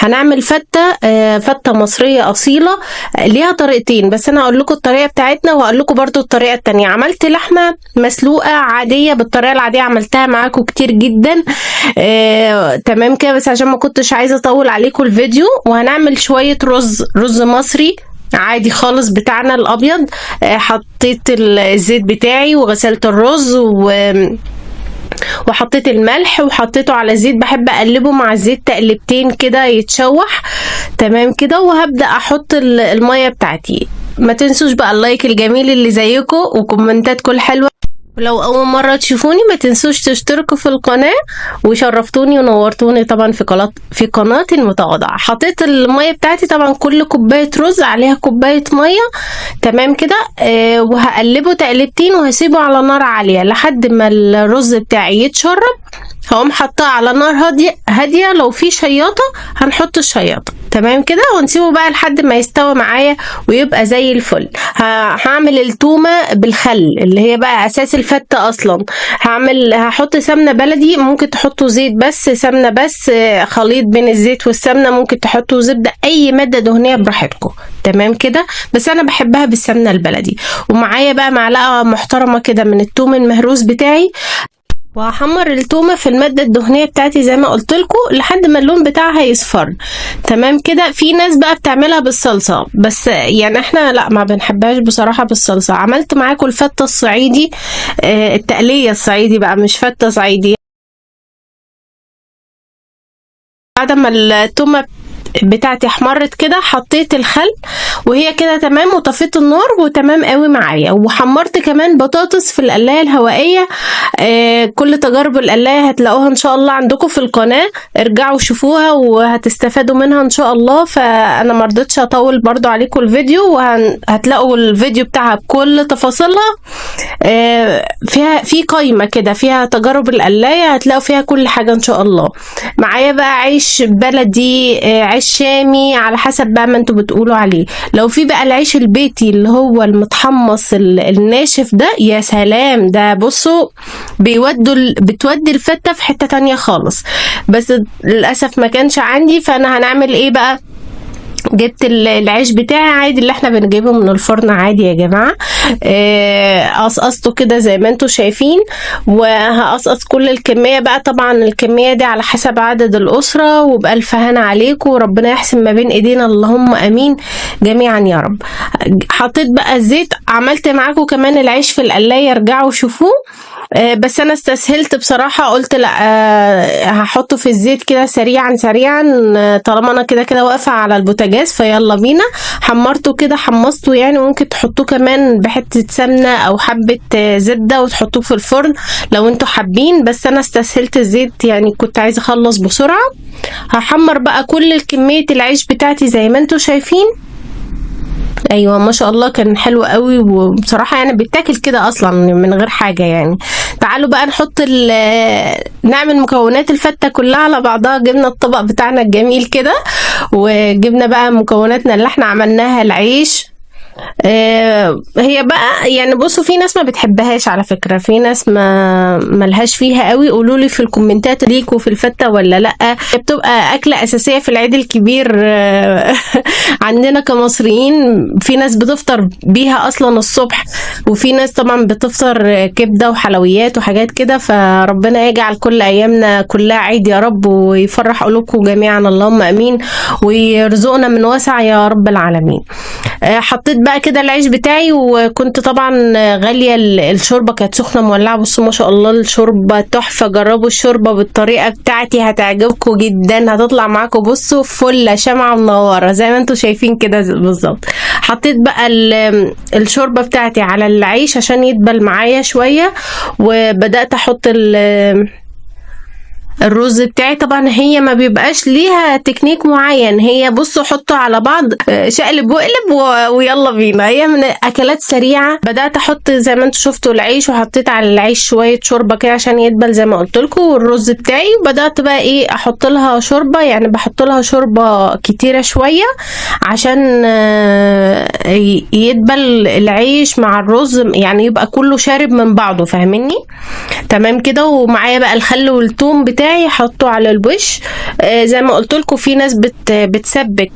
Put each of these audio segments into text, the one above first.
هنعمل فتة مصرية أصيلة ليها طريقتين، بس أنا هقول لكم الطريقة بتاعتنا وهقول لكم برضو الطريقة التانية. عملت لحمة مسلوقة عادية بالطريقة العادية، عملتها معاكم كتير جدا تمام كده، بس عشان ما كنتش عايزة أطول عليكم الفيديو. وهنعمل شوية رز مصري عادي خالص بتاعنا الأبيض. حطيت الزيت بتاعي وغسلت الرز وحطيت الملح وحطيته على زيت، بحب اقلبه مع الزيت تقلبتين كده يتشوح تمام كده. وهبدأ احط المية بتاعتي. ما تنسوش بقى اللايك الجميل اللي زيكم وكومنتاتكم الحلوة، ولو اول مرة تشوفوني ما تنسوش تشتركوا في القناة، وشرفتوني ونورتوني طبعا في قناة المتواضعة. حطيت المية بتاعتي طبعا كل كوباية رز عليها كوباية مية تمام كده. وهقلبه تقلبتين وهسيبه على نار عالية لحد ما الرز بتاعي يتشرب. هقوم حطاه على نار هادية، لو في شياطة هنحط الشياطة تمام كده، ونسيبه بقى لحد ما يستوي معايا ويبقى زي الفل. هعمل التومة بالخل اللي هي بقى اساس الفتة اصلا. هحط سمنة بلدي، ممكن تحطوا زيت بس، سمنة بس، خليط بين الزيت والسمنة، ممكن تحطوا زبدة، اي مادة دهنية براحتكم تمام كده، بس انا بحبها بالسمنة البلدي. ومعايا بقى معلقة محترمة كده من التوم المهروس بتاعي، وهحمر التومة في المادة الدهنية بتاعتي زي ما قلت لكم لحد ما اللون بتاعها يصفر تمام كده. في ناس بقى بتعملها بالصلصة، بس يعني احنا لا، ما بنحبهاش بصراحة بالصلصة. عملت معاكم الفتة الصعيدي، التقلية الصعيدي بقى، مش فتة صعيدي. بعد ما التومة بتاعتي احمرت كده حطيت الخل وهي كده تمام، وطفيت النار وتمام قوي معايا. وحمرت كمان بطاطس في القلاية الهوائية. كل تجارب القلاية هتلاقوها ان شاء الله عندكم في القناة، ارجعوا شوفوها وهتستفادوا منها ان شاء الله. فانا مرضتش اطول برضو عليكم الفيديو، وهتلاقوا الفيديو بتاعها بكل تفاصيلها فيها في قائمة كده فيها تجارب القلاية، هتلاقوا فيها كل حاجة ان شاء الله. معايا بقى عيش بلدي، عيش شامي، على حسب بقى ما انتوا بتقولوا عليه. لو في بقى العيش البيتي اللي هو المتحمص الناشف ده، يا سلام، ده بصوا بتودي الفتة في حتة تانية خالص. بس للأسف ما كانش عندي، فانا هنعمل ايه بقى؟ جبت العيش بتاعي عادي اللي احنا بنجيبه من الفرن عادي يا جماعة. قصقصته كده زي ما انتوا شايفين، وهقصقص كل الكمية بقى. طبعا الكمية دي على حسب عدد الأسرة، وبألف هنا عليكم، وربنا يحسن ما بين ايدينا، اللهم امين جميعا يا رب. حطيت بقى الزيت، عملت معاكم كمان العيش في القلاية، ارجعوا شوفوه. بس انا استسهلت بصراحة، قلت لا، هحطه في الزيت كده سريعا طالما انا كده واقفة على البوتاجاز، فيلا بينا. حمرته كده، حمصته يعني، ممكن تحطوه كمان بحتة سمنة او حبة زبدة وتحطوه في الفرن لو انتوا حابين، بس انا استسهلت الزيت يعني، كنت عايزة اخلص بسرعة. هحمر بقى كل كمية العيش بتاعتي زي ما انتوا شايفين. ايوه ما شاء الله كان حلو قوي، وبصراحه يعني بيتاكل كده اصلا من غير حاجه يعني. تعالوا بقى نعمل مكونات الفته كلها على بعضها. جبنا الطبق بتاعنا الجميل كده، وجبنا بقى مكوناتنا اللي احنا عملناها. العيش هي بقى يعني، بصوا في ناس ما بتحبهاش على فكرة، في ناس ما ملهاش فيها قوي. قولوا لي في الكومنتات ليكوا في الفتة ولا لا. بتبقى أكلة أساسية في العيد الكبير عندنا كمصريين. في ناس بتفطر بيها أصلا الصبح، وفي ناس طبعا بتفطر كبدة وحلويات وحاجات كده. فربنا يجعل كل أيامنا كلها عيد يا رب، ويفرح قلوبكم جميعا اللهم أمين، ويرزقنا من واسع يا رب العالمين. حطيت بقى كده العيش بتاعي، وكنت طبعا غالية الشوربة كانت سخنة مولعة. بصوا ما شاء الله الشوربة تحفة، جربوا الشوربة بالطريقة بتاعتي هتعجبكم جدا، هتطلع معاكم بصوا فلة شمعة منورة زي ما انتوا شايفين كده بالظبط. حطيت بقى الشوربة بتاعتي على العيش عشان يدبل معايا شوية، وبدأت احط الرز بتاعي. طبعا هي ما بيبقاش ليها تكنيك معين، هي بصوا حطوا على بعض، شقلب وقلب ويلا بينا. هي من اكلات سريعه. بدات احط زي ما انتم شفتوا العيش، وحطيت على العيش شويه شوربه كده عشان يدبل زي ما قلت لكم، والرز بتاعي. وبدات بقى ايه احط لها شوربه، يعني بحط لها شوربه كتيره شويه عشان يدبل العيش مع الرز، يعني يبقى كله شارب من بعضه، فاهميني؟ تمام كده. ومعايا بقى الخل والثوم بتاعي، بتاعي حطه على الوش. زي ما قلت لكم في ناس بتسبك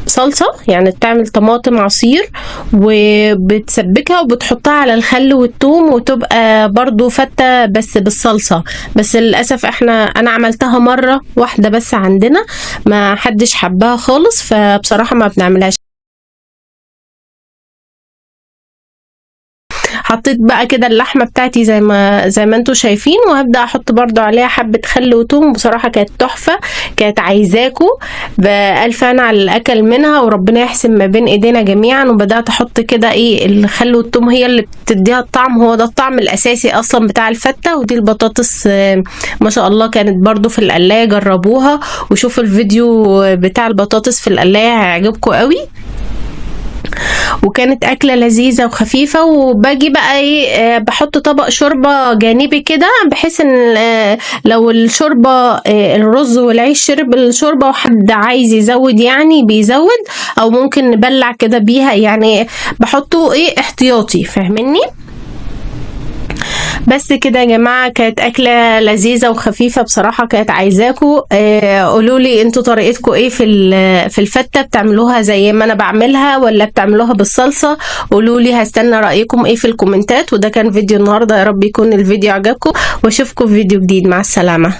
صلصة، يعني بتعمل طماطم عصير وبتسبكها وبتحطها على الخل والثوم وتبقى برضو فتة بس بالصلصة. بس للأسف أنا عملتها مرة واحدة بس عندنا، ما حدش حبها خالص، فبصراحة ما بنعملهاش. حطيت بقى كده اللحمه بتاعتي زي ما انتوا شايفين، وهبدا احط برضو عليها حبه خل وثوم. بصراحه كانت تحفه، كانت عايزاكوا بألف انا على الاكل منها، وربنا يحسن ما بين ايدينا جميعا. وبدات احط كده الخل والثوم هي اللي بتديها الطعم، هو ده الطعم الاساسي اصلا بتاع الفته. ودي البطاطس ما شاء الله كانت برضو في القلايه، جربوها وشوفوا الفيديو بتاع البطاطس في القلايه هيعجبكم قوي. وكانت أكلة لذيذة وخفيفة. وباجي بقى بحط طبق شوربة جانبي كده، بحيث ان لو الشوربة الرز والعيش شرب الشوربة وحد عايز يزود يعني بيزود، او ممكن نبلع كده بيها، يعني بحطه احتياطي، فاهميني؟ بس كده يا جماعة، كانت أكلة لذيذة وخفيفة بصراحة، كانت عايزاكوا قولولي انتوا طريقتكوا ايه في الفتة، بتعملوها زي ما انا بعملها ولا بتعملوها بالصلصة؟ قولولي، هستنى رأيكم ايه في الكومنتات. وده كان فيديو النهاردة، يا رب يكون الفيديو عجبكم، واشوفكم في فيديو جديد. مع السلامة.